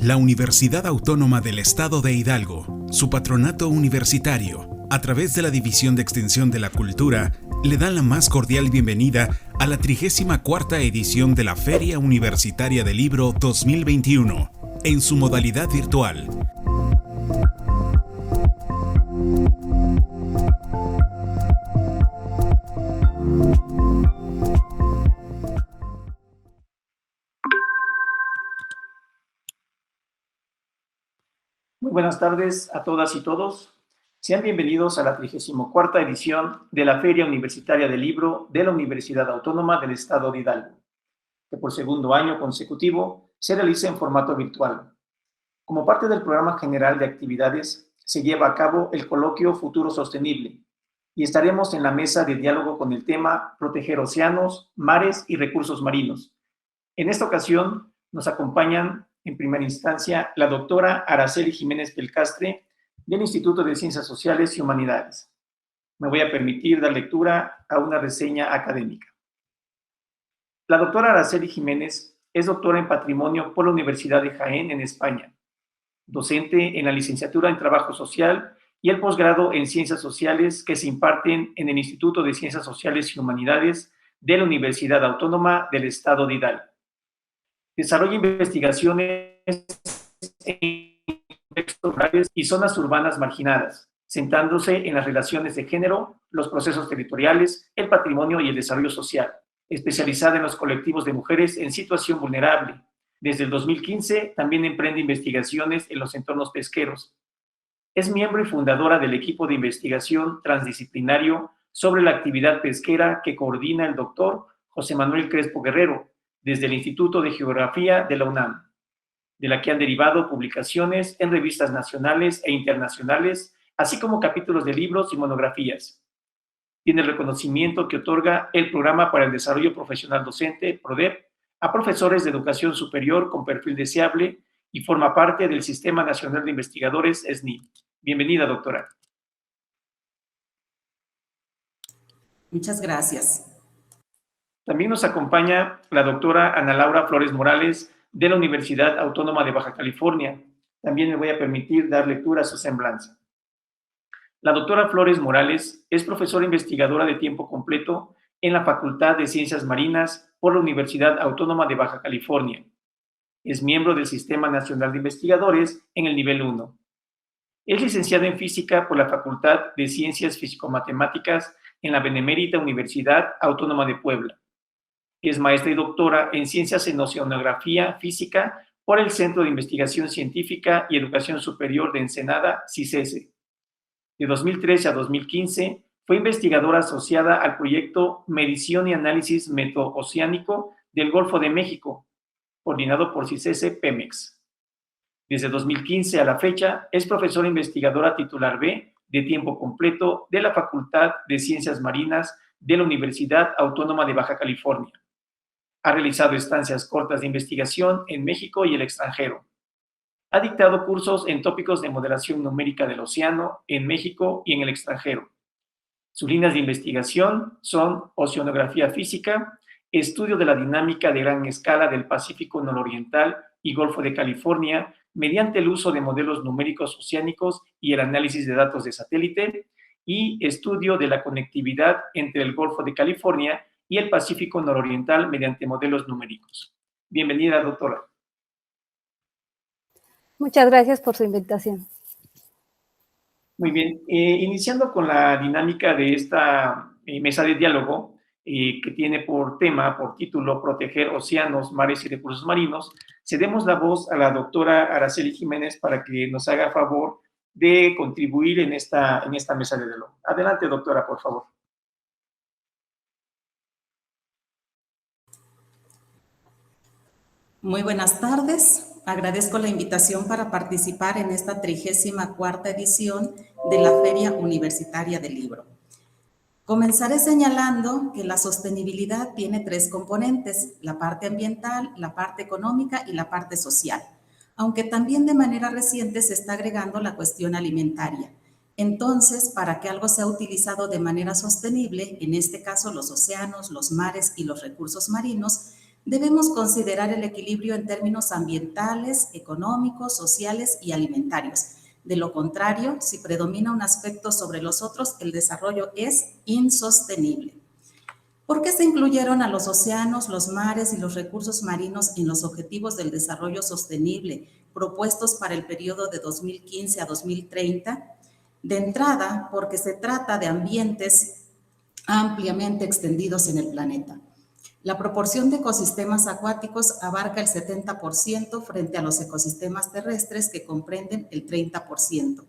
La Universidad Autónoma del Estado de Hidalgo, su patronato universitario, a través de la División de Extensión de la Cultura, le dan la más cordial bienvenida a la 34ª edición de la Feria Universitaria del Libro 2021, en su modalidad virtual. Muy buenas tardes a todas y todos. Sean bienvenidos a la 34ª edición de la Feria Universitaria del Libro de la Universidad Autónoma del Estado de Hidalgo, que por segundo año consecutivo se realiza en formato virtual. Como parte del programa general de actividades, se lleva a cabo el coloquio Futuro Sostenible y estaremos en la mesa de diálogo con el tema Proteger océanos, mares y recursos marinos. En esta ocasión nos acompañan en primera instancia la doctora Araceli Jiménez Belcastre del Instituto de Ciencias Sociales y Humanidades. Me voy a permitir dar lectura a una reseña académica. La doctora Araceli Jiménez es doctora en Patrimonio por la Universidad de Jaén en España, docente en la licenciatura en Trabajo Social y el posgrado en Ciencias Sociales que se imparten en el Instituto de Ciencias Sociales y Humanidades de la Universidad Autónoma del Estado de Hidalgo. Desarrolla investigaciones en contextos rurales y zonas urbanas marginadas, centrándose en las relaciones de género, los procesos territoriales, el patrimonio y el desarrollo social, especializada en los colectivos de mujeres en situación vulnerable. Desde el 2015 también emprende investigaciones en los entornos pesqueros. Es miembro y fundadora del equipo de investigación transdisciplinario sobre la actividad pesquera que coordina el doctor José Manuel Crespo Guerrero, desde el Instituto de Geografía de la UNAM, de la que han derivado publicaciones en revistas nacionales e internacionales, así como capítulos de libros y monografías. Tiene el reconocimiento que otorga el Programa para el Desarrollo Profesional Docente, PRODEP, a profesores de educación superior con perfil deseable y forma parte del Sistema Nacional de Investigadores, SNI. Bienvenida, doctora. Muchas gracias. También nos acompaña la doctora Ana Laura Flores Morales de la Universidad Autónoma de Baja California. También me voy a permitir dar lectura a su semblanza. La doctora Flores Morales es profesora investigadora de tiempo completo en la Facultad de Ciencias Marinas por la Universidad Autónoma de Baja California. Es miembro del Sistema Nacional de Investigadores en el nivel 1. Es licenciada en Física por la Facultad de Ciencias Físico-Matemáticas en la Benemérita Universidad Autónoma de Puebla. Es maestra y doctora en Ciencias en Oceanografía Física por el Centro de Investigación Científica y Educación Superior de Ensenada, CICESE. De 2013 a 2015 fue investigadora asociada al proyecto Medición y Análisis Metooceánico del Golfo de México, coordinado por CICESE Pemex. Desde 2015 a la fecha es profesora investigadora titular B de tiempo completo de la Facultad de Ciencias Marinas de la Universidad Autónoma de Baja California. Ha realizado estancias cortas de investigación en México y el extranjero. Ha dictado cursos en tópicos de modelación numérica del océano en México y en el extranjero. Sus líneas de investigación son oceanografía física, estudio de la dinámica de gran escala del Pacífico nororiental y Golfo de California mediante el uso de modelos numéricos oceánicos y el análisis de datos de satélite, y estudio de la conectividad entre el Golfo de California y el Pacífico nororiental mediante modelos numéricos. Bienvenida, doctora. Muchas gracias por su invitación. Muy bien, iniciando con la dinámica de esta mesa de diálogo, que tiene por tema, por título, Proteger océanos, mares y recursos marinos, cedemos la voz a la doctora Araceli Jiménez para que nos haga favor de contribuir en esta mesa de diálogo. Adelante, doctora, por favor. Muy buenas tardes. Agradezco la invitación para participar en esta 34ª edición de la Feria Universitaria del Libro. Comenzaré señalando que la sostenibilidad tiene 3 componentes: la parte ambiental, la parte económica y la parte social, aunque también de manera reciente se está agregando la cuestión alimentaria. Entonces, para que algo sea utilizado de manera sostenible, en este caso los océanos, los mares y los recursos marinos, debemos considerar el equilibrio en términos ambientales, económicos, sociales y alimentarios. De lo contrario, si predomina un aspecto sobre los otros, el desarrollo es insostenible. ¿Por qué se incluyeron a los océanos, los mares y los recursos marinos en los Objetivos del Desarrollo Sostenible propuestos para el periodo de 2015 a 2030? De entrada, porque se trata de ambientes ampliamente extendidos en el planeta. La proporción de ecosistemas acuáticos abarca el 70% frente a los ecosistemas terrestres que comprenden el 30%.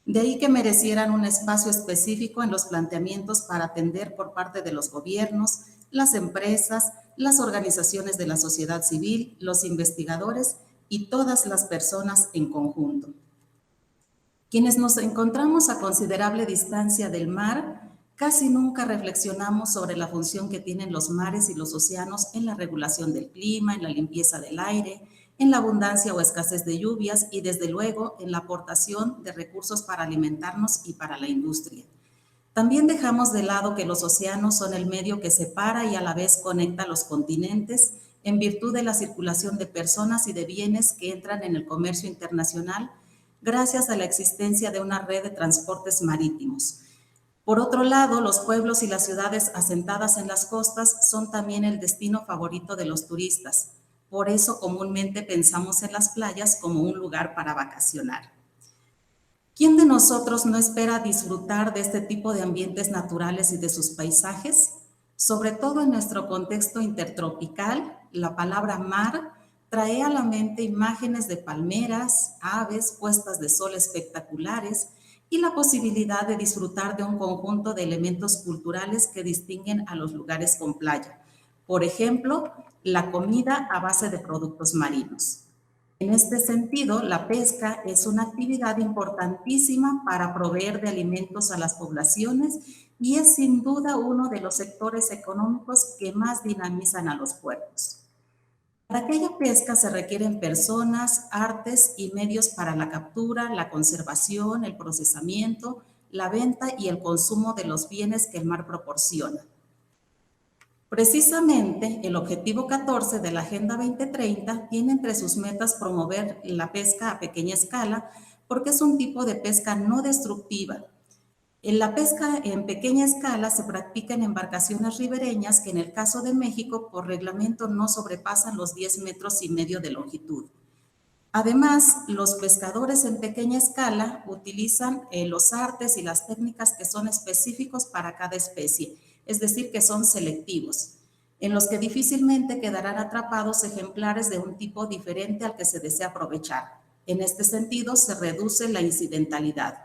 De ahí que merecieran un espacio específico en los planteamientos para atender por parte de los gobiernos, las empresas, las organizaciones de la sociedad civil, los investigadores y todas las personas en conjunto. Quienes nos encontramos a considerable distancia del mar, casi nunca reflexionamos sobre la función que tienen los mares y los océanos en la regulación del clima, en la limpieza del aire, en la abundancia o escasez de lluvias y, desde luego, en la aportación de recursos para alimentarnos y para la industria. También dejamos de lado que los océanos son el medio que separa y a la vez conecta los continentes en virtud de la circulación de personas y de bienes que entran en el comercio internacional gracias a la existencia de una red de transportes marítimos. Por otro lado, los pueblos y las ciudades asentadas en las costas son también el destino favorito de los turistas. Por eso comúnmente pensamos en las playas como un lugar para vacacionar. ¿Quién de nosotros no espera disfrutar de este tipo de ambientes naturales y de sus paisajes? Sobre todo en nuestro contexto intertropical, la palabra mar trae a la mente imágenes de palmeras, aves, puestas de sol espectaculares y la posibilidad de disfrutar de un conjunto de elementos culturales que distinguen a los lugares con playa. Por ejemplo, la comida a base de productos marinos. En este sentido, la pesca es una actividad importantísima para proveer de alimentos a las poblaciones y es sin duda uno de los sectores económicos que más dinamizan a los puertos. Para aquella pesca se requieren personas, artes y medios para la captura, la conservación, el procesamiento, la venta y el consumo de los bienes que el mar proporciona. Precisamente, el objetivo 14 de la Agenda 2030 tiene entre sus metas promover la pesca a pequeña escala porque es un tipo de pesca no destructiva. En la pesca en pequeña escala se practica en embarcaciones ribereñas que en el caso de México por reglamento no sobrepasan los 10,5 metros de longitud. Además, los pescadores en pequeña escala utilizan los artes y las técnicas que son específicos para cada especie, es decir, que son selectivos, en los que difícilmente quedarán atrapados ejemplares de un tipo diferente al que se desea aprovechar. En este sentido, se reduce la incidentalidad.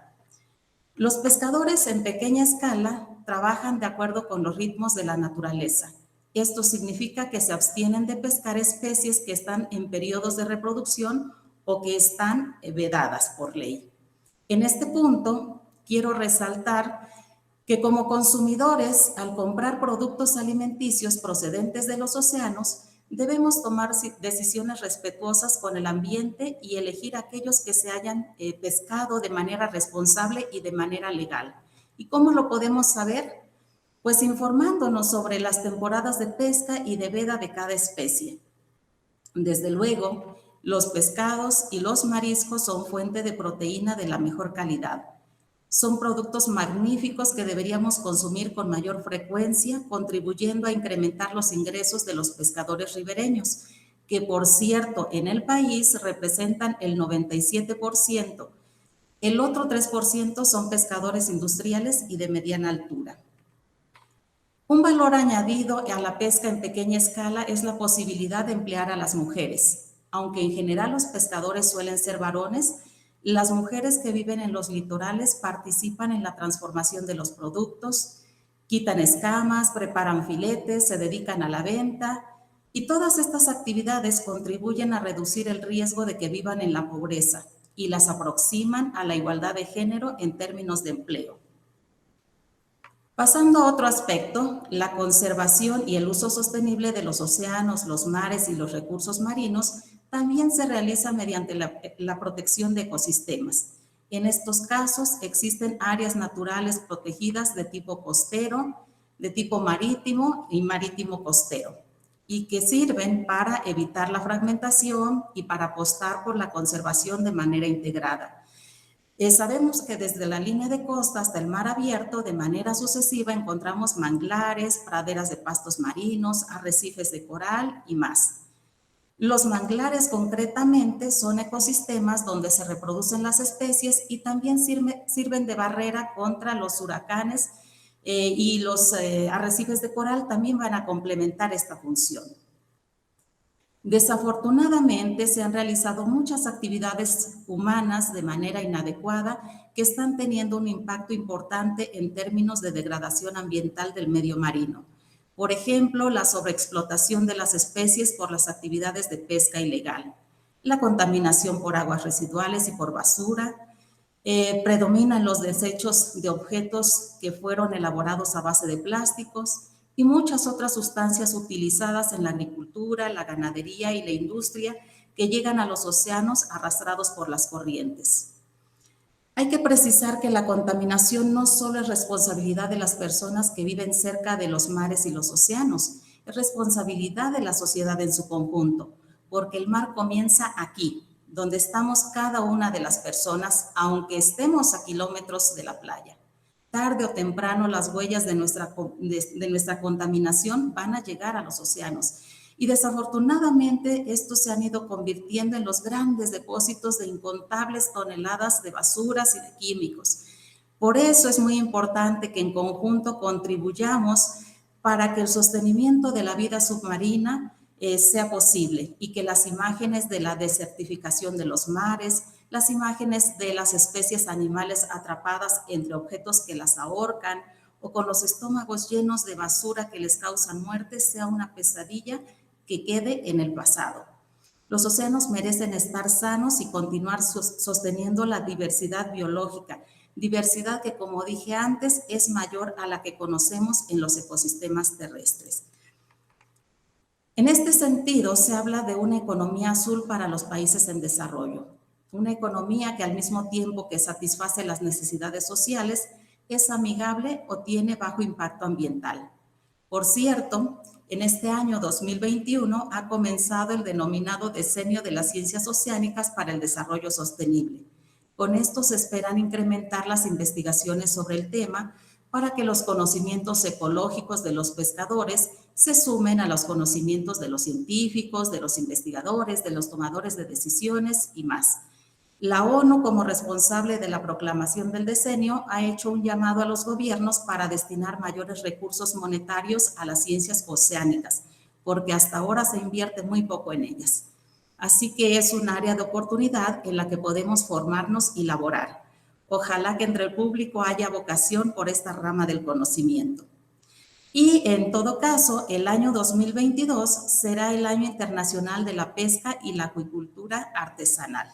Los pescadores en pequeña escala trabajan de acuerdo con los ritmos de la naturaleza. Esto significa que se abstienen de pescar especies que están en periodos de reproducción o que están vedadas por ley. En este punto, quiero resaltar que como consumidores, al comprar productos alimenticios procedentes de los océanos, debemos tomar decisiones respetuosas con el ambiente y elegir aquellos que se hayan pescado de manera responsable y de manera legal. ¿Y cómo lo podemos saber? Pues informándonos sobre las temporadas de pesca y de veda de cada especie. Desde luego, los pescados y los mariscos son fuente de proteína de la mejor calidad. Son productos magníficos que deberíamos consumir con mayor frecuencia, contribuyendo a incrementar los ingresos de los pescadores ribereños, que por cierto en el país representan el 97%. El otro 3% son pescadores industriales y de mediana altura. Un valor añadido a la pesca en pequeña escala es la posibilidad de emplear a las mujeres. Aunque en general los pescadores suelen ser varones, las mujeres que viven en los litorales participan en la transformación de los productos, quitan escamas, preparan filetes, se dedican a la venta y todas estas actividades contribuyen a reducir el riesgo de que vivan en la pobreza y las aproximan a la igualdad de género en términos de empleo. Pasando a otro aspecto, la conservación y el uso sostenible de los océanos, los mares y los recursos marinos también se realiza mediante la protección de ecosistemas. En estos casos existen áreas naturales protegidas de tipo costero, de tipo marítimo y marítimo costero. y que sirven para evitar la fragmentación y para apostar por la conservación de manera integrada. Sabemos que desde la línea de costa hasta el mar abierto, de manera sucesiva, encontramos manglares, praderas de pastos marinos, arrecifes de coral y más. Los manglares concretamente son ecosistemas donde se reproducen las especies y también sirven de barrera contra los huracanes, y los arrecifes de coral también van a complementar esta función. Desafortunadamente, se han realizado muchas actividades humanas de manera inadecuada que están teniendo un impacto importante en términos de degradación ambiental del medio marino. Por ejemplo, la sobreexplotación de las especies por las actividades de pesca ilegal, la contaminación por aguas residuales y por basura, predominan los desechos de objetos que fueron elaborados a base de plásticos y muchas otras sustancias utilizadas en la agricultura, la ganadería y la industria que llegan a los océanos arrastrados por las corrientes. Hay que precisar que la contaminación no solo es responsabilidad de las personas que viven cerca de los mares y los océanos, es responsabilidad de la sociedad en su conjunto, porque el mar comienza aquí, donde estamos cada una de las personas, aunque estemos a kilómetros de la playa. Tarde o temprano las huellas de nuestra contaminación van a llegar a los océanos. Y desafortunadamente estos se han ido convirtiendo en los grandes depósitos de incontables toneladas de basuras y de químicos. Por eso es muy importante que en conjunto contribuyamos para que el sostenimiento de la vida submarina sea posible y que las imágenes de la desertificación de los mares, las imágenes de las especies animales atrapadas entre objetos que las ahorcan o con los estómagos llenos de basura que les causan muerte sea una pesadilla que quede en el pasado. Los océanos merecen estar sanos y continuar sosteniendo la diversidad biológica, diversidad que, como dije antes, es mayor a la que conocemos en los ecosistemas terrestres. En este sentido, se habla de una economía azul para los países en desarrollo, una economía que al mismo tiempo que satisface las necesidades sociales, es amigable o tiene bajo impacto ambiental. Por cierto, en este año 2021 ha comenzado el denominado Decenio de las Ciencias Oceánicas para el Desarrollo Sostenible. Con esto se esperan incrementar las investigaciones sobre el tema para que los conocimientos ecológicos de los pescadores se sumen a los conocimientos de los científicos, de los investigadores, de los tomadores de decisiones y más. La ONU, como responsable de la proclamación del decenio, ha hecho un llamado a los gobiernos para destinar mayores recursos monetarios a las ciencias oceánicas, porque hasta ahora se invierte muy poco en ellas. Así que es un área de oportunidad en la que podemos formarnos y laborar. Ojalá que entre el público haya vocación por esta rama del conocimiento. Y en todo caso, el año 2022 será el año internacional de la pesca y la acuicultura artesanal.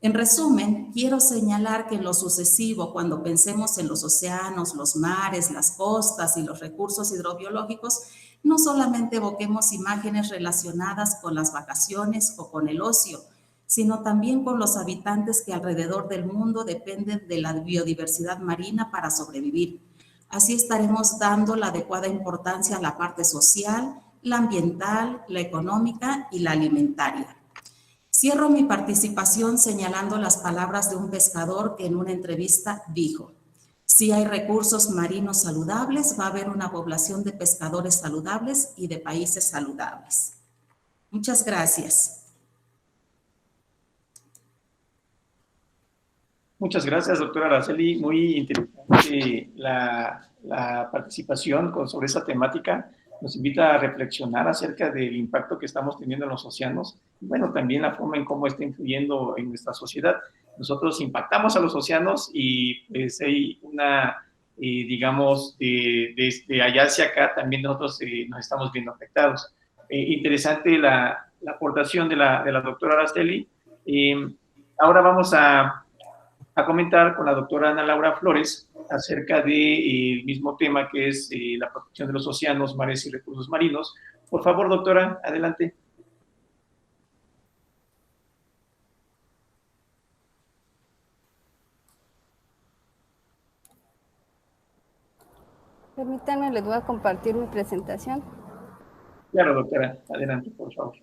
En resumen, quiero señalar que en lo sucesivo, cuando pensemos en los océanos, los mares, las costas y los recursos hidrobiológicos, no solamente evoquemos imágenes relacionadas con las vacaciones o con el ocio, sino también con los habitantes que alrededor del mundo dependen de la biodiversidad marina para sobrevivir. Así estaremos dando la adecuada importancia a la parte social, la ambiental, la económica y la alimentaria. Cierro mi participación señalando las palabras de un pescador que en una entrevista dijo: si hay recursos marinos saludables, va a haber una población de pescadores saludables y de países saludables. Muchas gracias. Muchas gracias, doctora Araceli. Muy interesante la participación sobre esa temática. Nos invita a reflexionar acerca del impacto que estamos teniendo en los océanos y, bueno, también la forma en cómo está influyendo en nuestra sociedad. Nosotros impactamos a los océanos y pues hay una, digamos, desde allá hacia acá también nosotros nos estamos viendo afectados. Interesante la aportación de la doctora Araceli. Ahora vamos a comentar con la doctora Ana Laura Flores acerca del mismo tema que es la protección de los océanos, mares y recursos marinos. Por favor, doctora, adelante. Permítanme, les voy a compartir mi presentación. Claro, doctora, adelante, por favor.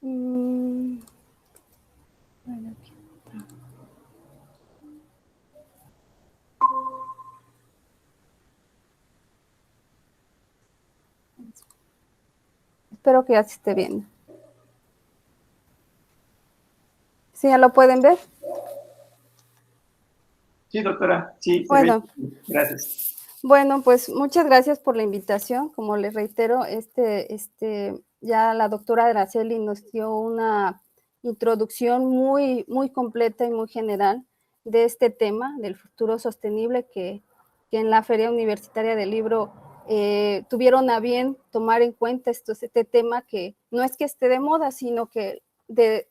Bueno, aquí está. Espero que ya se esté viendo. ¿Sí ya lo pueden ver? Sí, doctora, sí, se Bueno. ve. Gracias. Bueno, pues muchas gracias por la invitación. Como les reitero, ya la doctora Araceli nos dio una introducción muy completa y muy general de este tema del futuro sostenible que en la Feria Universitaria del Libro tuvieron a bien tomar en cuenta este tema que no es que esté de moda, sino que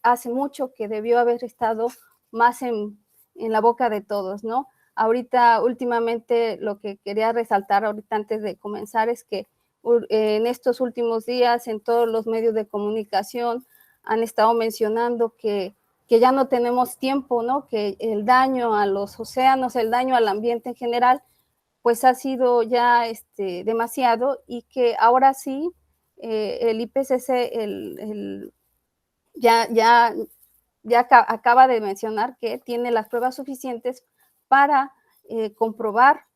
hace mucho que debió haber estado más en la boca de todos, ¿no? Ahorita, últimamente, lo que quería resaltar ahorita antes de comenzar es que en estos últimos días en todos los medios de comunicación han estado mencionando que ya no tenemos tiempo, ¿no? Que el daño a los océanos, el daño al ambiente en general, pues ha sido ya demasiado y que ahora sí el IPCC ya acaba de mencionar que tiene las pruebas suficientes para comprobar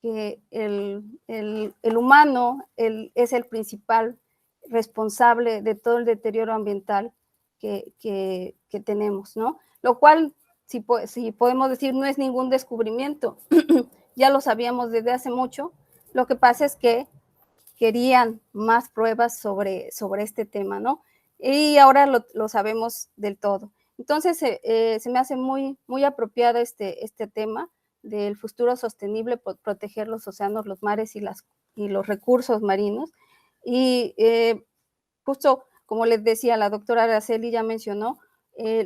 que el humano es el principal responsable de todo el deterioro ambiental que tenemos, ¿no? Lo cual, si podemos decir, no es ningún descubrimiento, ya lo sabíamos desde hace mucho. Lo que pasa es que querían más pruebas sobre este tema, ¿no? Y ahora lo sabemos del todo. Entonces, se me hace muy apropiado este tema del futuro sostenible, proteger los océanos, los mares y los recursos marinos. Y justo como les decía, la doctora Araceli ya mencionó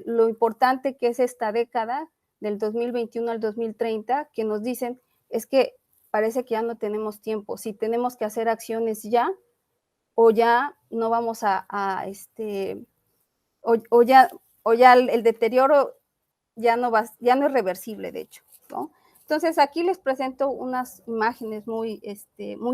lo importante que es esta década del 2021 al 2030, que nos dicen es que parece que ya no tenemos tiempo, si tenemos que hacer acciones ya, o ya no vamos o ya el deterioro ya no es reversible, de hecho, ¿no? Entonces, aquí les presento unas imágenes muy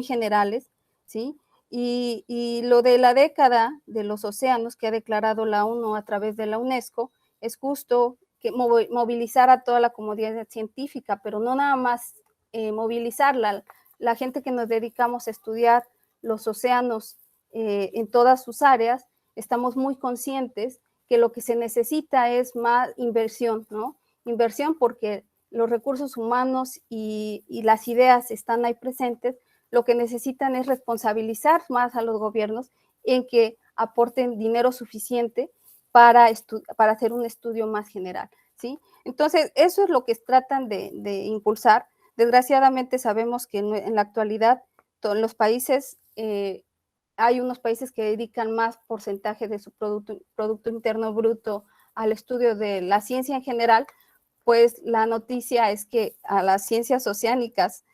generales, ¿sí? Y lo de la década de los océanos que ha declarado la ONU a través de la UNESCO es justo que movilizar a toda la comunidad científica, pero no nada más movilizarla, la gente que nos dedicamos a estudiar los océanos en todas sus áreas, estamos muy conscientes que lo que se necesita es más inversión, ¿no? Inversión porque los recursos humanos y las ideas están ahí presentes, lo que necesitan es responsabilizar más a los gobiernos en que aporten dinero suficiente para hacer un estudio más general, ¿sí? Entonces, eso es lo que tratan de impulsar. Desgraciadamente sabemos que en la actualidad en los países hay unos países que dedican más porcentaje de su Producto Interno Bruto al estudio de la ciencia en general, pues la noticia es que a las ciencias oceánicas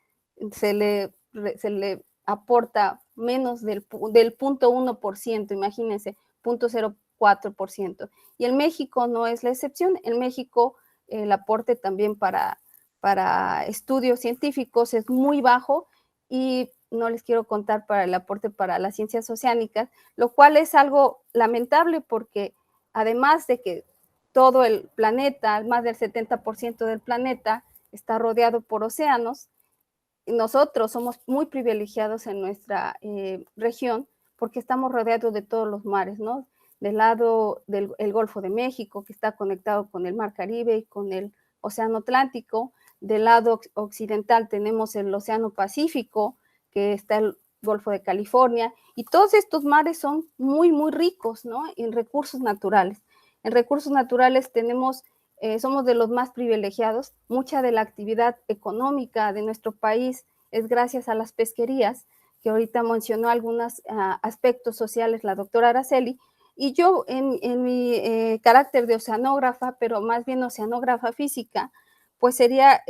se le aporta menos del 0.1%, imagínense, 0.04%. Y en México no es la excepción. En México el aporte también para estudios científicos es muy bajo y no les quiero contar para el aporte para las ciencias oceánicas, lo cual es algo lamentable porque además de que todo el planeta, más del 70% del planeta está rodeado por océanos, nosotros somos muy privilegiados en nuestra región porque estamos rodeados de todos los mares, ¿no? Del lado del Golfo de México, que está conectado con el Mar Caribe y con el Océano Atlántico. Del lado occidental tenemos el Océano Pacífico, que está el Golfo de California, y todos estos mares son muy ricos, ¿no? En recursos naturales. En recursos naturales somos de los más privilegiados. Mucha de la actividad económica de nuestro país es gracias a las pesquerías, que ahorita mencionó algunos aspectos sociales la doctora Araceli, y yo en mi carácter de oceanógrafa, pero más bien oceanógrafa física, pues sería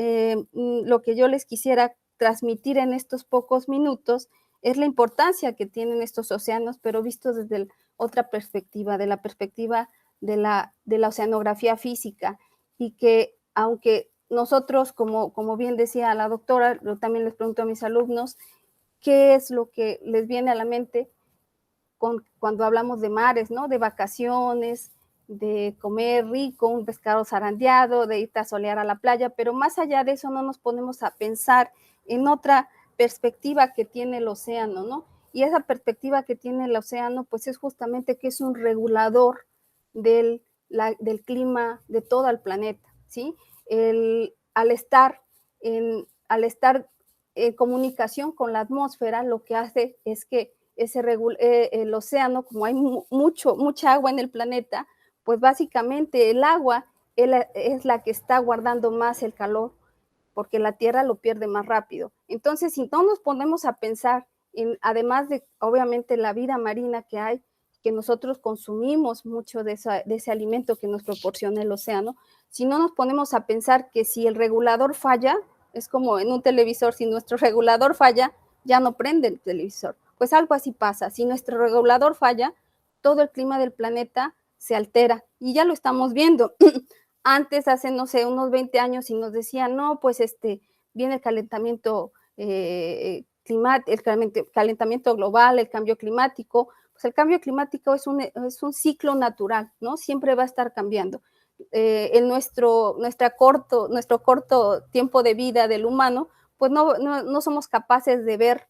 lo que yo les quisiera transmitir en estos pocos minutos es la importancia que tienen estos océanos, pero visto desde otra perspectiva, de la perspectiva de la oceanografía física, y que aunque nosotros, como bien decía la doctora, yo también les pregunto a mis alumnos, ¿qué es lo que les viene a la mente cuando hablamos de mares, ¿no? De vacaciones, de comer rico, un pescado zarandeado, de irte a solear a la playa, pero más allá de eso no nos ponemos a pensar en otra perspectiva que tiene el océano, ¿no? Y esa perspectiva que tiene el océano, pues es justamente que es un regulador del clima de todo el planeta, ¿sí? Al estar en comunicación con la atmósfera, lo que hace es que el océano, como hay mucha agua en el planeta, pues básicamente el agua es la que está guardando más el calor, porque la Tierra lo pierde más rápido. Entonces, si no nos ponemos a pensar además de, obviamente, la vida marina que hay, que nosotros consumimos mucho de ese alimento que nos proporciona el océano, si no nos ponemos a pensar que si el regulador falla, es como en un televisor, si nuestro regulador falla, ya no prende el televisor. Pues algo así pasa, si nuestro regulador falla, todo el clima del planeta se altera y ya lo estamos viendo. Antes, hace, no sé, unos 20 años, y nos decían, no, pues viene el calentamiento el calentamiento global, el cambio climático. Pues el cambio climático es un ciclo natural, ¿no? Siempre va a estar cambiando. En nuestro corto tiempo de vida del humano, pues no somos capaces de ver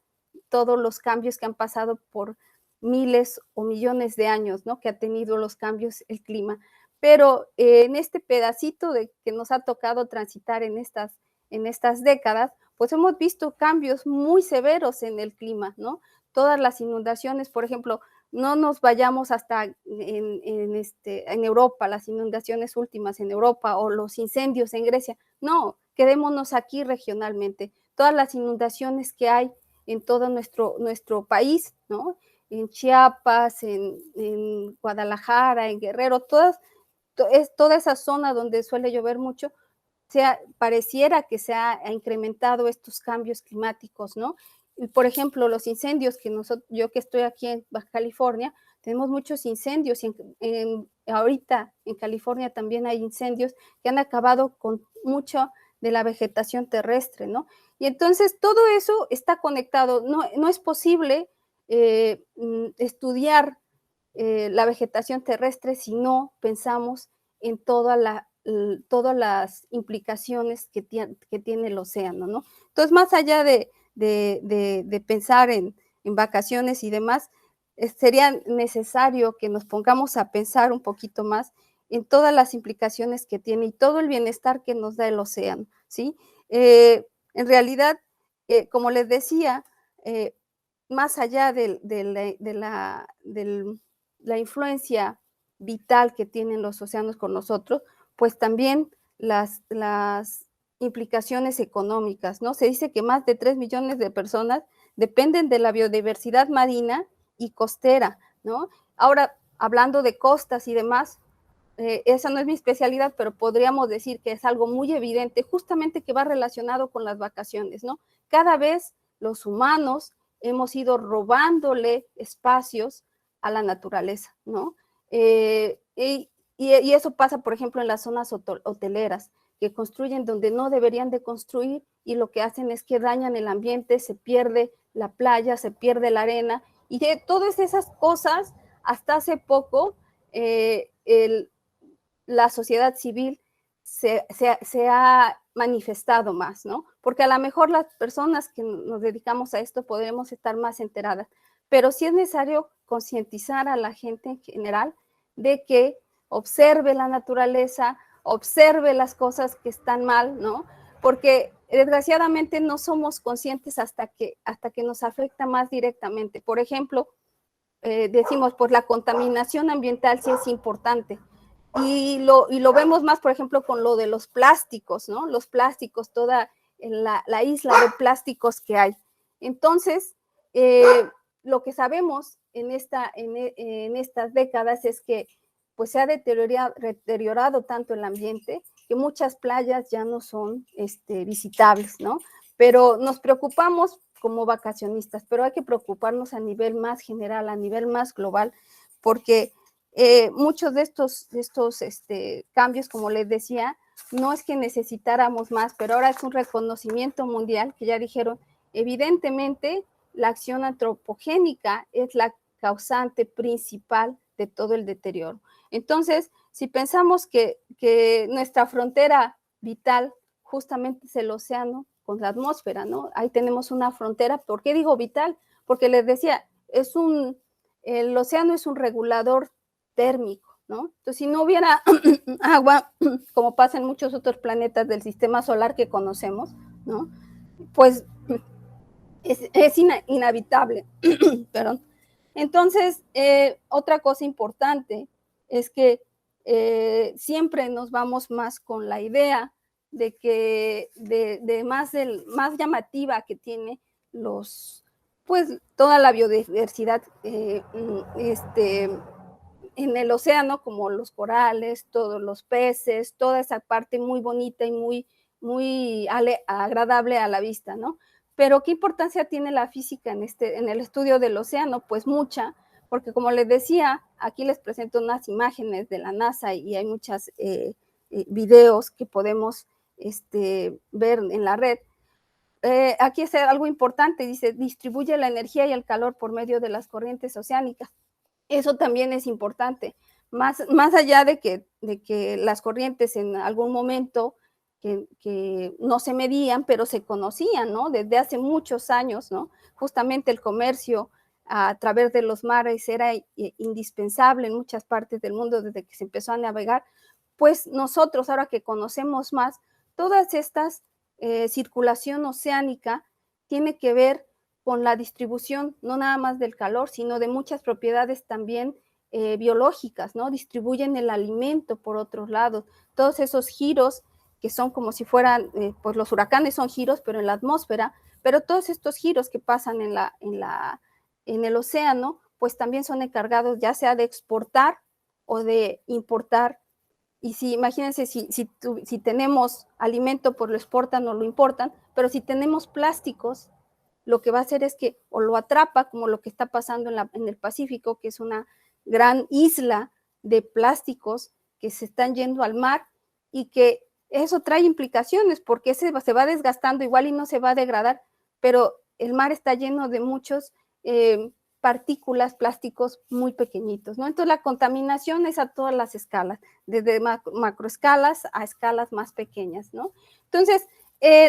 todos los cambios que han pasado por miles o millones de años, ¿no? Que ha tenido los cambios el clima. Pero en este pedacito que nos ha tocado transitar en estas décadas, pues hemos visto cambios muy severos en el clima, ¿no? Todas las inundaciones, por ejemplo, no nos vayamos hasta en Europa, las inundaciones últimas en Europa o los incendios en Grecia, no, quedémonos aquí regionalmente. Todas las inundaciones que hay en todo nuestro país, ¿no? En Chiapas, en Guadalajara, en Guerrero, toda esa zona donde suele llover mucho, pareciera que se ha incrementado estos cambios climáticos, ¿no? Y por ejemplo, los incendios yo que estoy aquí en Baja California, tenemos muchos incendios, ahorita en California también hay incendios que han acabado con mucha de la vegetación terrestre, ¿no? Y entonces todo eso está conectado, no es posible estudiar la vegetación terrestre si no pensamos en todas las implicaciones que tiene el océano, ¿no? Entonces, más allá de pensar en vacaciones y demás, sería necesario que nos pongamos a pensar un poquito más en todas las implicaciones que tiene y todo el bienestar que nos da el océano, ¿sí? En realidad, como les decía, más allá de la influencia vital que tienen los océanos con nosotros, pues también las implicaciones económicas, ¿no? Se dice que más de 3 millones de personas dependen de la biodiversidad marina y costera, ¿no? Ahora, hablando de costas y demás, esa no es mi especialidad, pero podríamos decir que es algo muy evidente, justamente que va relacionado con las vacaciones, ¿no? Cada vez los humanos hemos ido robándole espacios a la naturaleza, ¿no? Y eso pasa, por ejemplo, en las zonas hoteleras, que construyen donde no deberían de construir y lo que hacen es que dañan el ambiente, se pierde la playa, se pierde la arena, y de todas esas cosas, hasta hace poco, la sociedad civil se ha manifestado más, ¿no? Porque a lo mejor las personas que nos dedicamos a esto podremos estar más enteradas, pero sí es necesario concientizar a la gente en general de que observe la naturaleza, observe las cosas que están mal, ¿no? Porque desgraciadamente no somos conscientes hasta que nos afecta más directamente. Por ejemplo, decimos, pues la contaminación ambiental sí es importante, y lo vemos más, por ejemplo, con lo de los plásticos, ¿no? Los plásticos, toda la isla de plásticos que hay. Entonces, lo que sabemos en estas décadas es que pues se ha deteriorado tanto el ambiente que muchas playas ya no son visitables, ¿no? Pero nos preocupamos como vacacionistas, pero hay que preocuparnos a nivel más general, a nivel más global, porque muchos de estos cambios, como les decía, no es que necesitáramos más, pero ahora es un reconocimiento mundial que ya dijeron, evidentemente la acción antropogénica es la causante principal de todo el deterioro. Entonces, si pensamos que nuestra frontera vital justamente es el océano con la atmósfera, ¿no? Ahí tenemos una frontera. ¿Por qué digo vital? Porque les decía, el océano es un regulador térmico, ¿no? Entonces, si no hubiera agua, como pasa en muchos otros planetas del sistema solar que conocemos, ¿no? Pues es inhabitable. Perdón. Entonces, otra cosa importante es que siempre nos vamos más con la idea de que más llamativa que tiene pues toda la biodiversidad en el océano, como los corales, todos los peces, toda esa parte muy bonita y muy agradable a la vista, ¿no? Pero ¿qué importancia tiene la física en el estudio del océano? Pues mucha, porque como les decía, aquí les presento unas imágenes de la NASA y hay muchos videos que podemos ver en la red. Aquí es algo importante, dice, distribuye la energía y el calor por medio de las corrientes oceánicas. Eso también es importante, más allá de que las corrientes en algún momento que no se medían, pero se conocían, ¿no? Desde hace muchos años, ¿no? Justamente el comercio a través de los mares era indispensable en muchas partes del mundo desde que se empezó a navegar. Pues nosotros, ahora que conocemos más, todas estas circulación oceánica tiene que ver con la distribución, no nada más del calor, sino de muchas propiedades también biológicas, ¿no? Distribuyen el alimento por otros lados. Todos esos giros que son como si fueran, pues los huracanes son giros, pero en la atmósfera, pero todos estos giros que pasan en el océano, pues también son encargados ya sea de exportar o de importar. Y si, imagínense, si tenemos alimento, pues lo exportan o lo importan, pero si tenemos plásticos, lo que va a hacer es que o lo atrapa, como lo que está pasando en el Pacífico, que es una gran isla de plásticos que se están yendo al mar y que eso trae implicaciones porque se va desgastando igual y no se va a degradar, pero el mar está lleno de muchos partículas, plásticos muy pequeñitos, ¿no? Entonces la contaminación es a todas las escalas, desde macroescalas a escalas más pequeñas, ¿no? Entonces,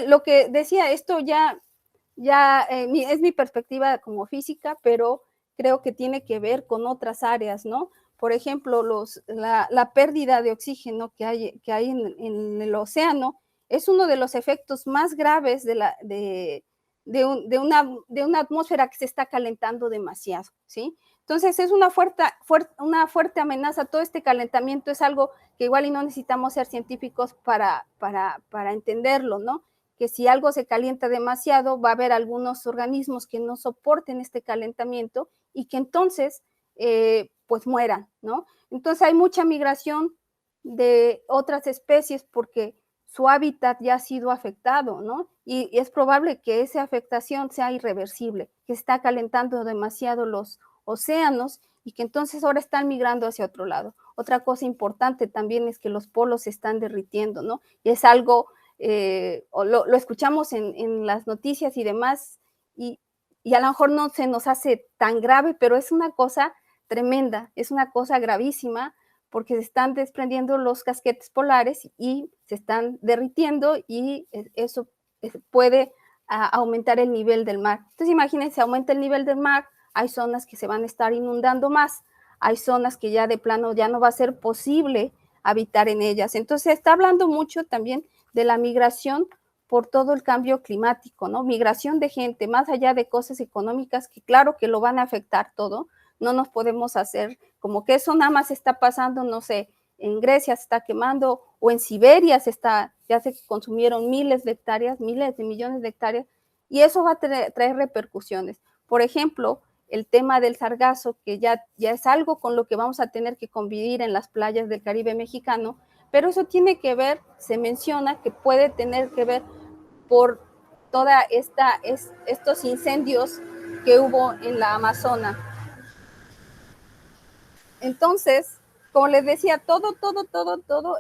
lo que decía, esto ya es mi perspectiva como física, pero creo que tiene que ver con otras áreas, ¿no? Por ejemplo, la pérdida de oxígeno que hay en el océano es uno de los efectos más graves de una atmósfera que se está calentando demasiado, ¿sí? Entonces es una fuerte amenaza. Todo este calentamiento es algo que igual y no necesitamos ser científicos para entenderlo, ¿no? Que si algo se calienta demasiado, va a haber algunos organismos que no soporten este calentamiento y que entonces pues mueran, ¿no? Entonces hay mucha migración de otras especies porque su hábitat ya ha sido afectado, ¿no? Y es probable que esa afectación sea irreversible, que está calentando demasiado los océanos y que entonces ahora están migrando hacia otro lado. Otra cosa importante también es que los polos se están derritiendo, ¿no? Y es algo, lo escuchamos en las noticias y demás, y a lo mejor no se nos hace tan grave, pero es una cosa tremenda, es una cosa gravísima, porque se están desprendiendo los casquetes polares y se están derritiendo y eso puede aumentar el nivel del mar. Entonces imagínense, aumenta el nivel del mar, hay zonas que se van a estar inundando más, hay zonas que ya de plano ya no va a ser posible habitar en ellas. Entonces se está hablando mucho también de la migración por todo el cambio climático, ¿no? Migración de gente, más allá de cosas económicas que claro que lo van a afectar todo. No nos podemos hacer como que eso nada más está pasando, no sé, en Grecia se está quemando o en Siberia ya se consumieron miles de hectáreas, miles de millones de hectáreas, y eso va a traer repercusiones. Por ejemplo, el tema del sargazo, que ya es algo con lo que vamos a tener que convivir en las playas del Caribe mexicano, pero eso tiene que ver, se menciona que puede tener que ver por toda estos incendios que hubo en la Amazona. Entonces, como les decía, todo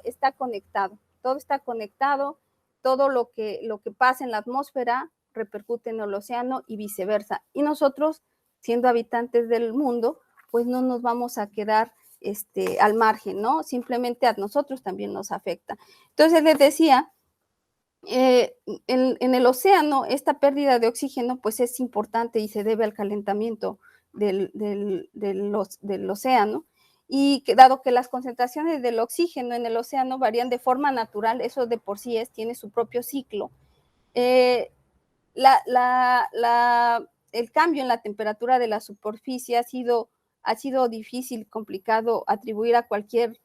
está conectado. Todo está conectado, todo lo que pasa en la atmósfera repercute en el océano y viceversa. Y nosotros, siendo habitantes del mundo, pues no nos vamos a quedar al margen, ¿no? Simplemente a nosotros también nos afecta. Entonces les decía, en el océano esta pérdida de oxígeno pues es importante y se debe al calentamiento del océano, y que, dado que las concentraciones del oxígeno en el océano varían de forma natural, eso de por sí tiene su propio ciclo, el cambio en la temperatura de la superficie ha sido difícil, complicado atribuir a cualquier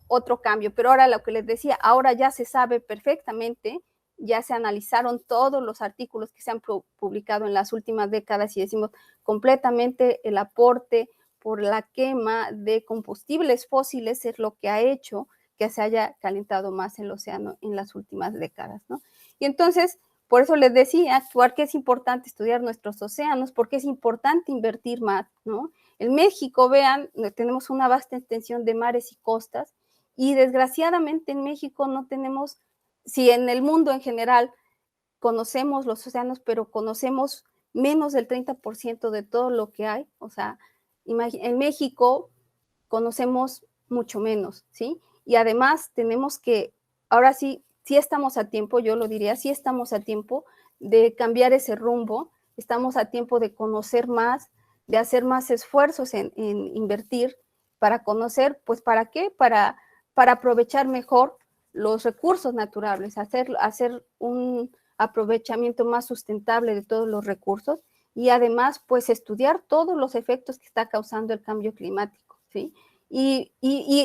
otro cambio, pero ahora lo que les decía, ahora ya se sabe perfectamente, ya se analizaron todos los artículos que se han publicado en las últimas décadas y decimos completamente el aporte por la quema de combustibles fósiles es lo que ha hecho que se haya calentado más el océano en las últimas décadas, ¿no? Y entonces, por eso les decía, por qué es importante estudiar nuestros océanos, porque es importante invertir más, ¿no? En México, vean, tenemos una vasta extensión de mares y costas, y desgraciadamente en México no tenemos, si en el mundo en general conocemos los océanos, pero conocemos menos del 30% de todo lo que hay, o sea, en México conocemos mucho menos, ¿sí? Y además tenemos que, ahora sí estamos a tiempo, yo lo diría, sí estamos a tiempo de cambiar ese rumbo, estamos a tiempo de conocer más, de hacer más esfuerzos en invertir para conocer, pues ¿para qué? Para aprovechar mejor los recursos naturales, hacer un aprovechamiento más sustentable de todos los recursos, y además, pues, estudiar todos los efectos que está causando el cambio climático, ¿sí? Y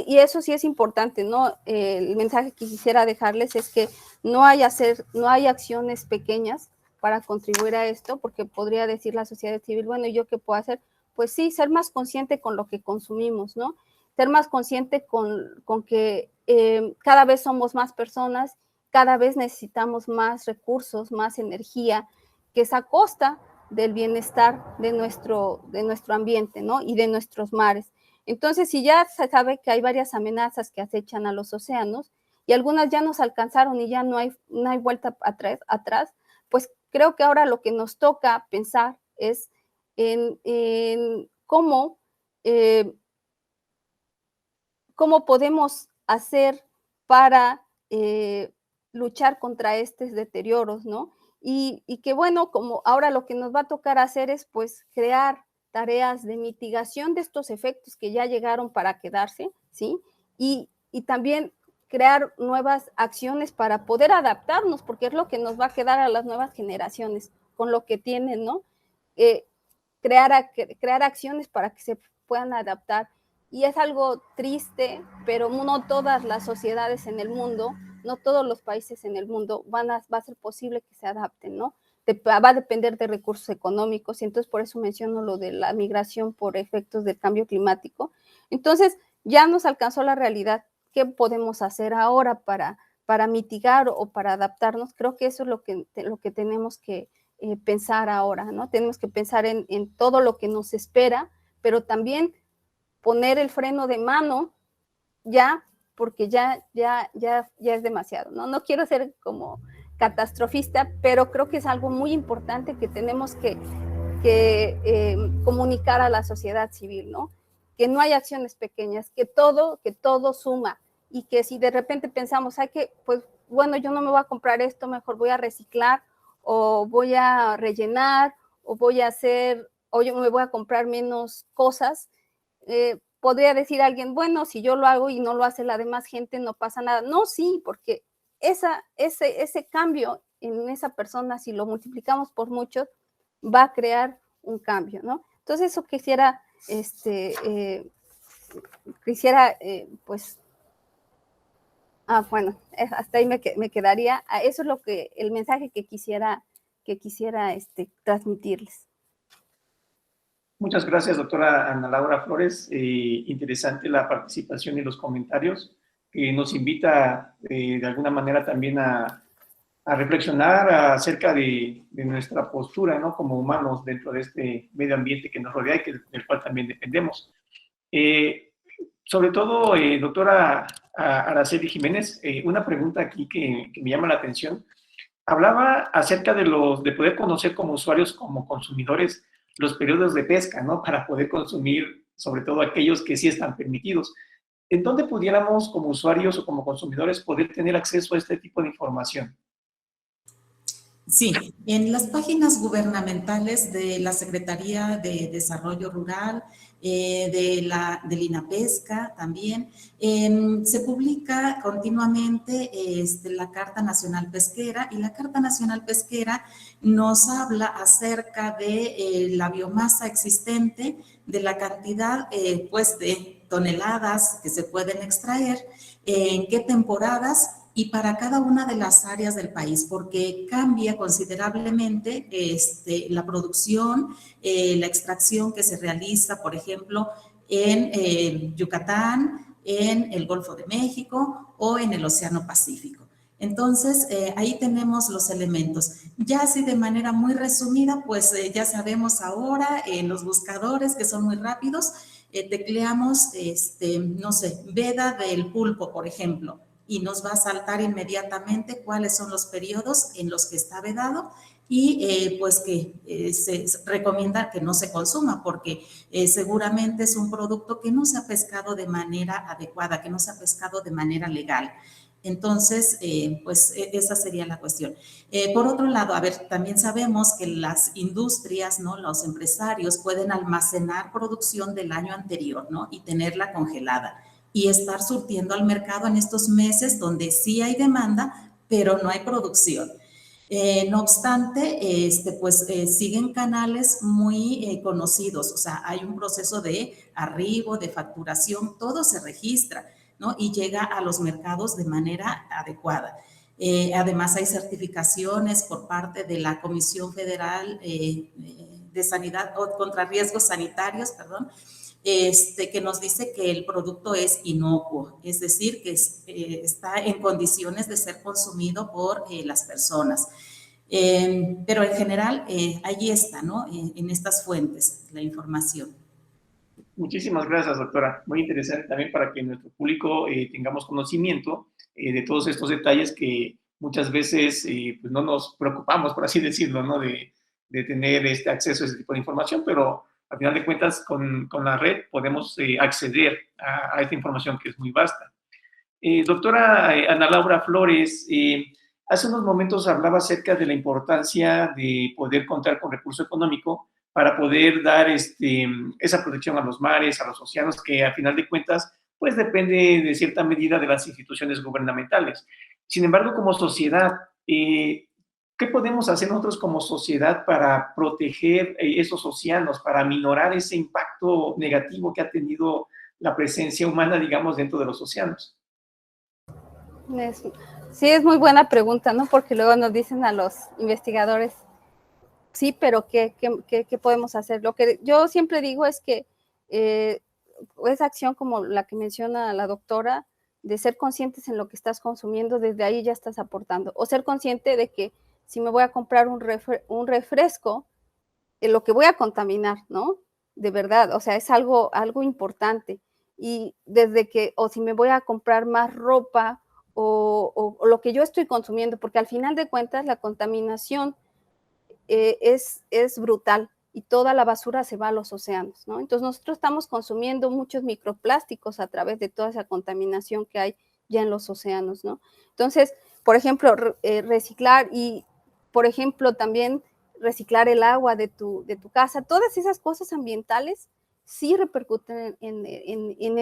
eso sí es importante, ¿no? El mensaje que quisiera dejarles es que no hay acciones pequeñas para contribuir a esto, porque podría decir la sociedad civil, bueno, ¿y yo qué puedo hacer? Pues sí, ser más consciente con lo que consumimos, ¿no? Ser más consciente con que cada vez somos más personas, cada vez necesitamos más recursos, más energía, que es a costa del bienestar de nuestro ambiente, ¿no? Y de nuestros mares. Entonces, si ya se sabe que hay varias amenazas que acechan a los océanos y algunas ya nos alcanzaron y ya no hay vuelta atrás, pues creo que ahora lo que nos toca pensar es en cómo podemos hacer para luchar contra estos deterioros, ¿no? Y que bueno, como ahora lo que nos va a tocar hacer es pues crear tareas de mitigación de estos efectos que ya llegaron para quedarse, ¿sí? Y también crear nuevas acciones para poder adaptarnos, porque es lo que nos va a quedar a las nuevas generaciones, con lo que tienen, ¿no? Crear acciones para que se puedan adaptar. Y es algo triste, pero no todas las sociedades en el mundo, no todos los países en el mundo va a ser posible que se adapten, ¿no? Va a depender de recursos económicos, y entonces por eso menciono lo de la migración por efectos del cambio climático. Entonces, ya nos alcanzó la realidad. ¿Qué podemos hacer ahora para mitigar o para adaptarnos? Creo que eso es lo que tenemos que pensar ahora, ¿no? Tenemos que pensar en todo lo que nos espera, pero también poner el freno de mano ya, porque ya es demasiado, ¿no? No quiero ser como catastrofista, pero creo que es algo muy importante que tenemos que comunicar a la sociedad civil, ¿no? Que no hay acciones pequeñas, que todo suma, y que si de repente pensamos, pues bueno, yo no me voy a comprar esto, mejor voy a reciclar, o voy a rellenar, o yo me voy a comprar menos cosas, podría decir alguien, bueno, si yo lo hago y no lo hace la demás gente, no pasa nada. No, sí, porque ese cambio en esa persona, si lo multiplicamos por muchos, va a crear un cambio, ¿no? Entonces eso quisiera, pues, bueno, hasta ahí me quedaría. Eso es el mensaje que quisiera transmitirles. Muchas gracias, doctora Ana Laura Flores. Interesante la participación y los comentarios, que nos invita de alguna manera también a reflexionar acerca de nuestra postura, ¿no? Como humanos dentro de este medio ambiente que nos rodea y del cual también dependemos. Sobre todo, doctora Araceli Jiménez, una pregunta aquí que me llama la atención. hablaba acerca de poder conocer como usuarios, como consumidores, los periodos de pesca, ¿no? Para poder consumir, sobre todo aquellos que sí están permitidos. ¿En dónde pudiéramos, como usuarios o como consumidores, poder tener acceso a este tipo de información? Sí, en las páginas gubernamentales de la Secretaría de Desarrollo Rural, del INAPESCA también, se publica continuamente la Carta Nacional Pesquera, y la Carta Nacional Pesquera nos habla acerca de la biomasa existente, de la cantidad pues de toneladas que se pueden extraer, en qué temporadas y para cada una de las áreas del país, porque cambia considerablemente la producción, la extracción que se realiza, por ejemplo, en Yucatán, en el Golfo de México o en el Océano Pacífico. Entonces, ahí tenemos los elementos. Ya así de manera muy resumida, pues ya sabemos ahora en los buscadores que son muy rápidos, tecleamos, no sé, veda del pulpo, por ejemplo, y nos va a saltar inmediatamente cuáles son los periodos en los que está vedado y pues que se recomienda que no se consuma porque seguramente es un producto que no se ha pescado de manera adecuada, que no se ha pescado de manera legal. Entonces, pues esa sería la cuestión. Por otro lado, a ver, también sabemos que las industrias, ¿no? Los empresarios pueden almacenar producción del año anterior, ¿no? Y tenerla congelada y estar surtiendo al mercado en estos meses donde sí hay demanda, pero no hay producción. No obstante, pues siguen canales muy conocidos, o sea, hay un proceso de arribo, de facturación, todo se registra, ¿no? Y llega a los mercados de manera adecuada. Además, hay certificaciones por parte de la Comisión Federal de Sanidad o contra Riesgos Sanitarios, perdón, que nos dice que el producto es inocuo, es decir, que está en condiciones de ser consumido por las personas. Pero en general, allí está, ¿no? En estas fuentes, la información. Muchísimas gracias, doctora. Muy interesante también para que nuestro público tengamos conocimiento de todos estos detalles que muchas veces pues no nos preocupamos, por así decirlo, ¿no? De tener este acceso a ese tipo de información, pero al final de cuentas con la red podemos acceder a esta información que es muy vasta. Doctora Ana Laura Flores, hace unos momentos hablaba acerca de la importancia de poder contar con recurso económico para poder dar esa protección a los mares, a los océanos, que a final de cuentas, pues depende de cierta medida de las instituciones gubernamentales. Sin embargo, como sociedad, ¿qué podemos hacer nosotros como sociedad para proteger esos océanos, para minorar ese impacto negativo que ha tenido la presencia humana, digamos, dentro de los océanos? Sí, es muy buena pregunta, ¿no? Porque luego nos dicen a los investigadores, sí, pero ¿qué podemos hacer? Lo que yo siempre digo es que esa acción como la que menciona la doctora, de ser conscientes en lo que estás consumiendo, desde ahí ya estás aportando. O ser consciente de que si me voy a comprar un refresco, lo que voy a contaminar, ¿no? De verdad, o sea, es algo importante. Y desde que, o si me voy a comprar más ropa, o lo que yo estoy consumiendo, porque al final de cuentas la contaminación es brutal y toda la basura se va a los océanos, ¿no? Entonces nosotros estamos consumiendo muchos microplásticos a través de toda esa contaminación que hay ya en los océanos, ¿no? Entonces, por ejemplo, reciclar y, por ejemplo, también reciclar el agua de tu casa, todas esas cosas ambientales sí repercuten en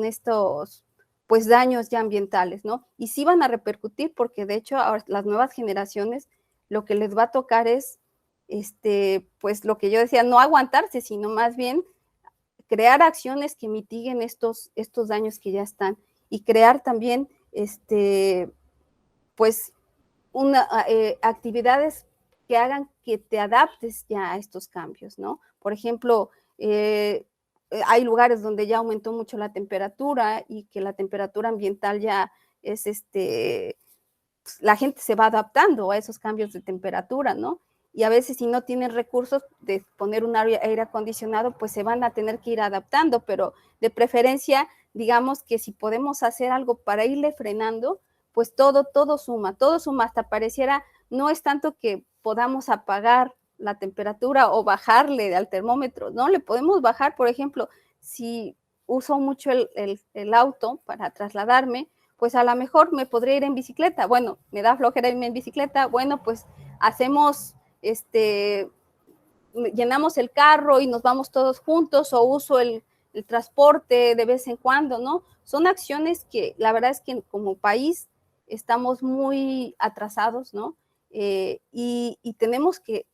estos pues daños ya ambientales, ¿no? Y sí van a repercutir porque de hecho ahora las nuevas generaciones lo que les va a tocar es, pues lo que yo decía, no aguantarse, sino más bien crear acciones que mitiguen estos daños que ya están y crear también, pues, actividades que hagan que te adaptes ya a estos cambios, ¿no? Por ejemplo, hay lugares donde ya aumentó mucho la temperatura y que la temperatura ambiental ya es, la gente se va adaptando a esos cambios de temperatura, ¿no? Y a veces si no tienen recursos de poner un aire acondicionado, pues se van a tener que ir adaptando, pero de preferencia, digamos que si podemos hacer algo para irle frenando, pues todo suma, hasta pareciera no es tanto que podamos apagar la temperatura o bajarle al termómetro, ¿no? Le podemos bajar, por ejemplo, si uso mucho el auto para trasladarme, pues a lo mejor me podría ir en bicicleta. Bueno, me da flojera irme en bicicleta, bueno, pues hacemos, llenamos el carro y nos vamos todos juntos, o uso el transporte de vez en cuando, ¿no? Son acciones que la verdad es que como país estamos muy atrasados, ¿no? Y tenemos que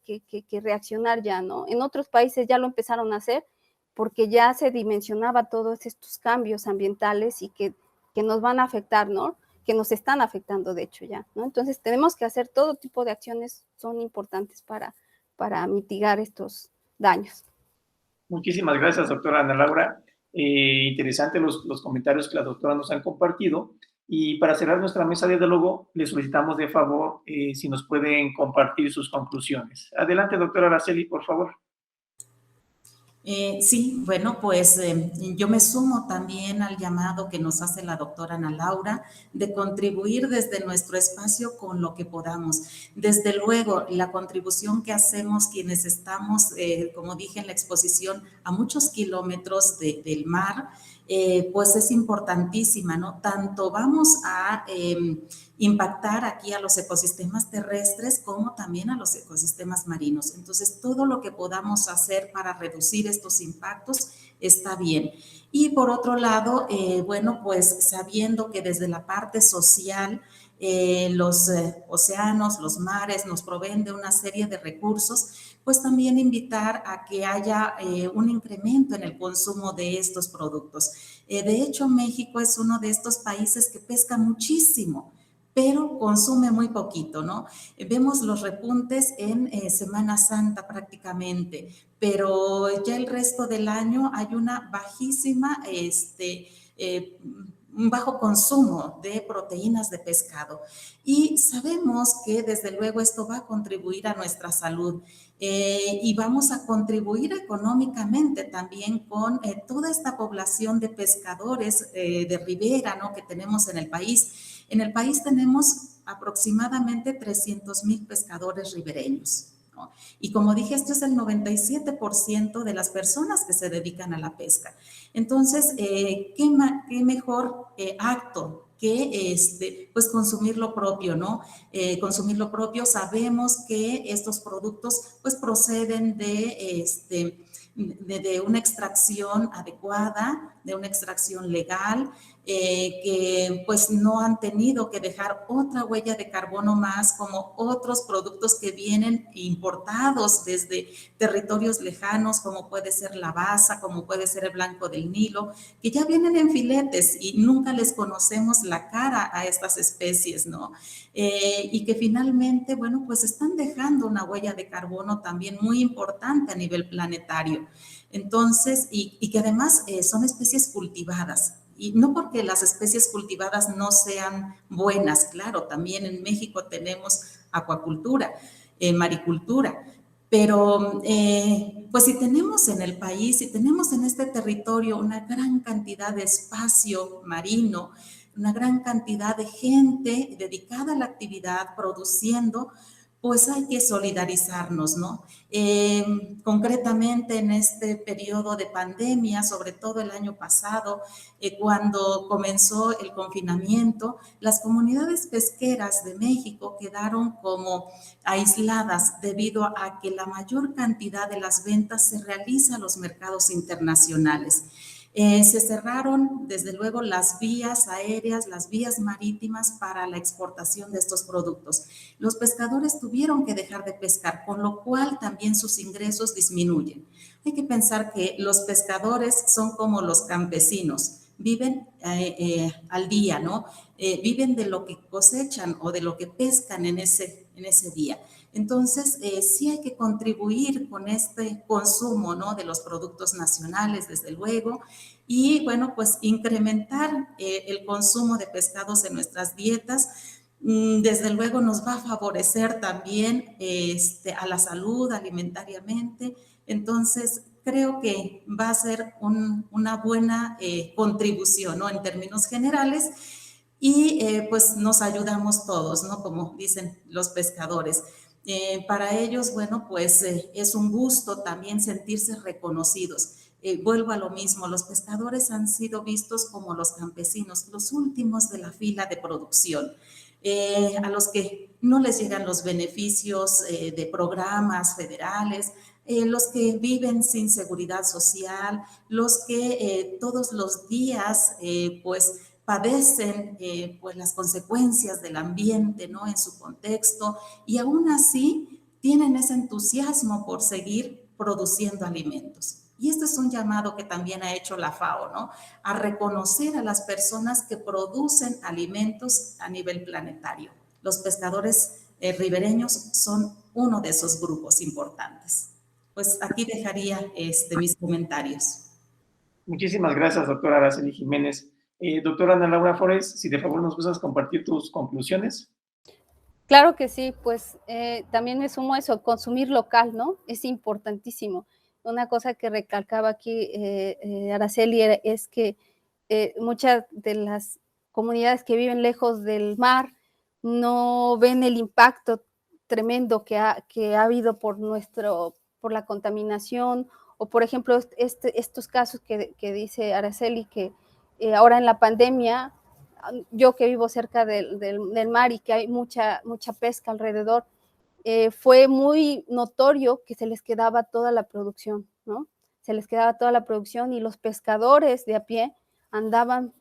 reaccionar ya, ¿no? En otros países ya lo empezaron a hacer porque ya se dimensionaba todos estos cambios ambientales y que nos van a afectar, ¿no? Que nos están afectando, de hecho, ya, ¿no? Entonces tenemos que hacer todo tipo de acciones, son importantes para mitigar estos daños. Muchísimas gracias, doctora Ana Laura. Interesantes los comentarios que la doctora nos han compartido. Y para cerrar nuestra mesa de diálogo, le solicitamos de favor si nos pueden compartir sus conclusiones. Adelante, doctora Araceli, por favor. Sí, bueno, pues yo me sumo también al llamado que nos hace la doctora Ana Laura de contribuir desde nuestro espacio con lo que podamos. Desde luego, la contribución que hacemos quienes estamos, como dije en la exposición, a muchos kilómetros del mar, pues es importantísima, ¿no? Tanto vamos a impactar aquí a los ecosistemas terrestres como también a los ecosistemas marinos. Entonces, todo lo que podamos hacer para reducir estos impactos está bien. Y por otro lado, bueno, pues sabiendo que desde la parte social, los océanos, los mares nos proveen de una serie de recursos, pues también invitar a que haya un incremento en el consumo de estos productos. De hecho, México es uno de estos países que pesca muchísimo, pero consume muy poquito, ¿no? Vemos los repuntes en Semana Santa prácticamente, pero ya el resto del año hay una bajísima, un bajo consumo de proteínas de pescado. Y sabemos que desde luego esto va a contribuir a nuestra salud. Y vamos a contribuir económicamente también con toda esta población de pescadores de ribera, ¿no?, que tenemos en el país. En el país tenemos aproximadamente 300,000 pescadores ribereños, ¿no? Y como dije, esto es el 97% de las personas que se dedican a la pesca. Entonces, ¿qué mejor acto que pues consumir lo propio, ¿no? Consumir lo propio, sabemos que estos productos pues proceden de una extracción adecuada, de una extracción legal, que pues no han tenido que dejar otra huella de carbono más como otros productos que vienen importados desde territorios lejanos, como puede ser la basa, como puede ser el blanco del Nilo, que ya vienen en filetes y nunca les conocemos la cara a estas especies, ¿no? Y que finalmente, bueno, pues están dejando una huella de carbono también muy importante a nivel planetario. Entonces, y que además son especies cultivadas. Y no porque las especies cultivadas no sean buenas, claro, también en México tenemos acuacultura, maricultura, pero pues si tenemos en el país, si tenemos en este territorio una gran cantidad de espacio marino, una gran cantidad de gente dedicada a la actividad, produciendo, pues hay que solidarizarnos, ¿no? Concretamente en este periodo de pandemia, sobre todo el año pasado, cuando comenzó el confinamiento, las comunidades pesqueras de México quedaron como aisladas debido a que la mayor cantidad de las ventas se realiza a los mercados internacionales. Se cerraron, desde luego, las vías aéreas, las vías marítimas para la exportación de estos productos. Los pescadores tuvieron que dejar de pescar, con lo cual también sus ingresos disminuyen. Hay que pensar que los pescadores son como los campesinos, viven al día, ¿no? Viven de lo que cosechan o de lo que pescan en ese día. Entonces, sí hay que contribuir con este consumo, ¿no?, de los productos nacionales, desde luego, y bueno, pues incrementar el consumo de pescados en nuestras dietas. Desde luego nos va a favorecer también a la salud alimentariamente. Entonces, creo que va a ser una buena contribución, ¿no?, en términos generales. y pues nos ayudamos todos, ¿no? Como dicen los pescadores. Para ellos, bueno, pues es un gusto también sentirse reconocidos. Vuelvo a lo mismo, los pescadores han sido vistos como los campesinos, los últimos de la fila de producción, a los que no les llegan los beneficios de programas federales, los que viven sin seguridad social, los que todos los días pues padecen pues las consecuencias del ambiente, ¿no? En su contexto, y aún así tienen ese entusiasmo por seguir produciendo alimentos. Y este es un llamado que también ha hecho la FAO, ¿no? A reconocer a las personas que producen alimentos a nivel planetario. Los pescadores ribereños son uno de esos grupos importantes. Pues aquí dejaría mis comentarios. Muchísimas gracias, doctora Araceli Jiménez. Doctora Ana Laura Flores, si de favor nos gustas compartir tus conclusiones. Claro que sí, pues también me sumo a eso, consumir local, ¿no? Es importantísimo. Una cosa que recalcaba aquí Araceli es que muchas de las comunidades que viven lejos del mar no ven el impacto tremendo que ha habido por la contaminación, o por ejemplo estos casos que dice Araceli, que ahora en la pandemia, yo que vivo cerca del mar y que hay mucha pesca alrededor, fue muy notorio que se les quedaba toda la producción, ¿no? Se les quedaba toda la producción y los pescadores de a pie andaban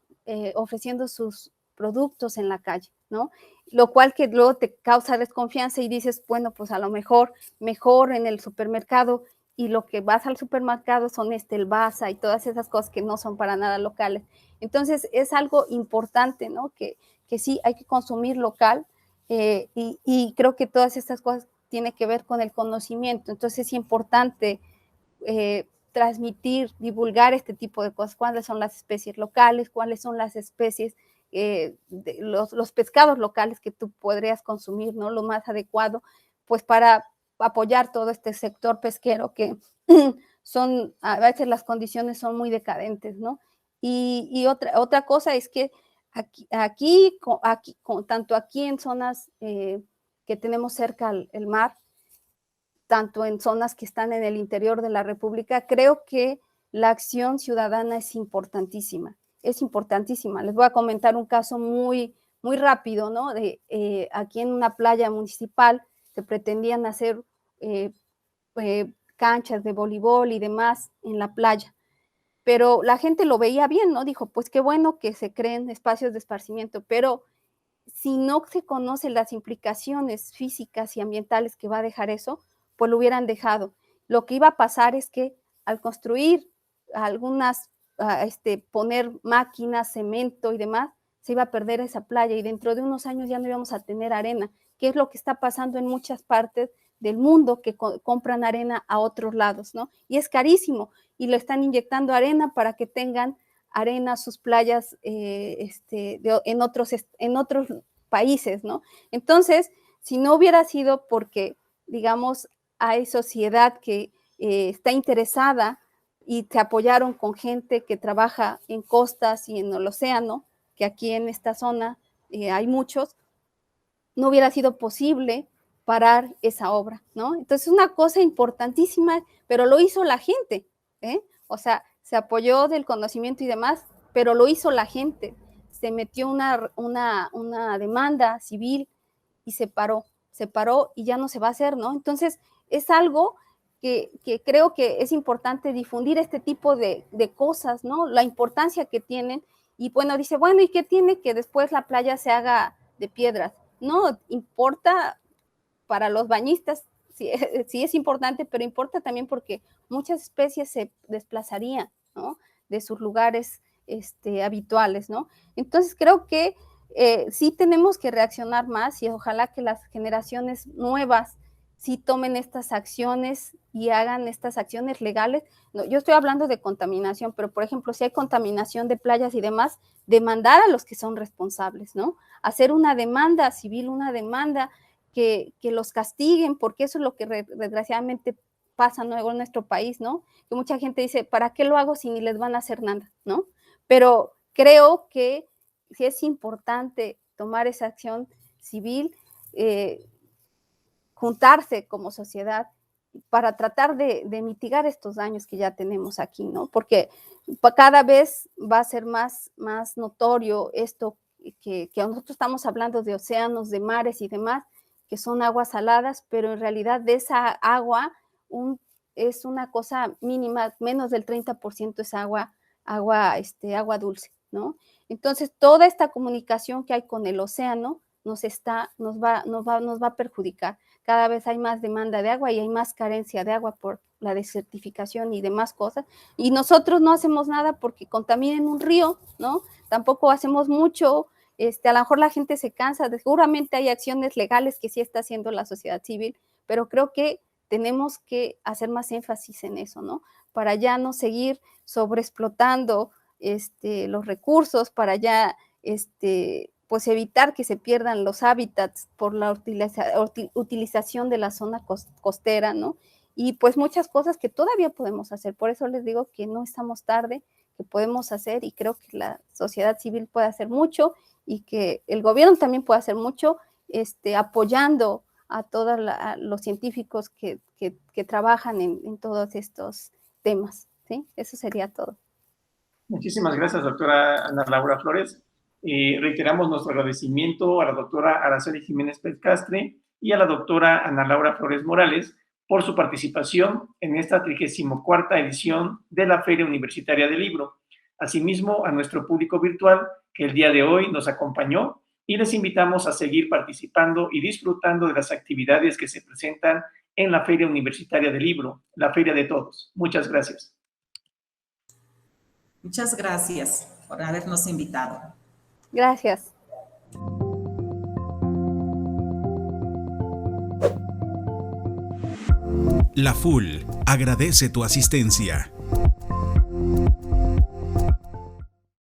ofreciendo sus productos en la calle, ¿no? Lo cual que luego te causa desconfianza y dices, bueno, pues a lo mejor en el supermercado, y lo que vas al supermercado son el Basa y todas esas cosas que no son para nada locales. Entonces es algo importante, ¿no? Que sí hay que consumir local, y creo que todas estas cosas tienen que ver con el conocimiento. Entonces es importante transmitir, divulgar este tipo de cosas, cuáles son las especies locales, cuáles son las especies, los pescados locales que tú podrías consumir, ¿no? Lo más adecuado, pues para apoyar todo este sector pesquero que a veces las condiciones son muy decadentes, ¿no? Y otra cosa es que aquí tanto aquí en zonas que tenemos cerca el mar, tanto en zonas que están en el interior de la República, creo que la acción ciudadana es importantísima. Es importantísima. Les voy a comentar un caso muy rápido, ¿no? Aquí en una playa municipal se pretendían hacer canchas de voleibol y demás en la playa, pero la gente lo veía bien, ¿no? Dijo, pues qué bueno que se creen espacios de esparcimiento, pero si no se conocen las implicaciones físicas y ambientales que va a dejar eso, pues lo hubieran dejado. Lo que iba a pasar es que al construir poner máquinas, cemento y demás, se iba a perder esa playa y dentro de unos años ya no íbamos a tener arena, que es lo que está pasando en muchas partes del mundo, que compran arena a otros lados, ¿no? Y es carísimo y le están inyectando arena para que tengan arena sus playas en otros países, ¿no? Entonces, si no hubiera sido porque, digamos, hay sociedad que está interesada y se apoyaron con gente que trabaja en costas y en el océano, que aquí en esta zona hay muchos, no hubiera sido posible parar esa obra, ¿no? Entonces, es una cosa importantísima, pero lo hizo la gente, ¿eh? O sea, se apoyó del conocimiento y demás, pero lo hizo la gente. Se metió una demanda civil y se paró y ya no se va a hacer, ¿no? Entonces, es algo que creo que es importante difundir este tipo de cosas, ¿no? La importancia que tienen. Y bueno, dice, bueno, ¿y qué tiene que después la playa se haga de piedras? No, importa para los bañistas, sí es importante, pero importa también porque muchas especies se desplazarían, ¿no? De sus lugares habituales, ¿no? Entonces creo que sí tenemos que reaccionar más y ojalá que las generaciones nuevas sí tomen estas acciones y hagan estas acciones legales. No, yo estoy hablando de contaminación, pero por ejemplo, si hay contaminación de playas y demás, demandar a los que son responsables, ¿no? Hacer una demanda civil, una demanda que los castiguen, porque eso es lo que desgraciadamente pasa luego en nuestro país, ¿no? Que mucha gente dice, ¿para qué lo hago si ni les van a hacer nada, ¿no? Pero creo que es importante tomar esa acción civil, juntarse como sociedad para tratar de mitigar estos daños que ya tenemos aquí, ¿no? Porque cada vez va a ser más notorio esto que nosotros estamos hablando de océanos, de mares y demás, que son aguas saladas, pero en realidad de esa agua es una cosa mínima, menos del 30% es agua dulce, ¿no? Entonces, toda esta comunicación que hay con el océano nos va a perjudicar. Cada vez hay más demanda de agua y hay más carencia de agua por la desertificación y demás cosas. Y nosotros no hacemos nada porque contaminen un río, ¿no? Tampoco hacemos mucho. A lo mejor la gente se cansa. Seguramente hay acciones legales que sí está haciendo la sociedad civil, pero creo que tenemos que hacer más énfasis en eso, ¿no? Para ya no seguir sobreexplotando los recursos, para ya pues evitar que se pierdan los hábitats por la utilización de la zona costera, ¿no? Y pues muchas cosas que todavía podemos hacer. Por eso les digo que no estamos tarde, que podemos hacer, y creo que la sociedad civil puede hacer mucho y que el gobierno también puede hacer mucho, apoyando a todos los científicos que trabajan en todos estos temas, ¿sí? Eso sería todo. Muchísimas gracias, doctora Ana Laura Flores. Reiteramos nuestro agradecimiento a la doctora Araceli Jiménez Pelcastre y a la doctora Ana Laura Flores Morales por su participación en esta 34ª edición de la Feria Universitaria del Libro. Asimismo, a nuestro público virtual que el día de hoy nos acompañó, y les invitamos a seguir participando y disfrutando de las actividades que se presentan en la Feria Universitaria del Libro, la Feria de Todos. Muchas gracias. Muchas gracias por habernos invitado. Gracias. La FUL agradece tu asistencia.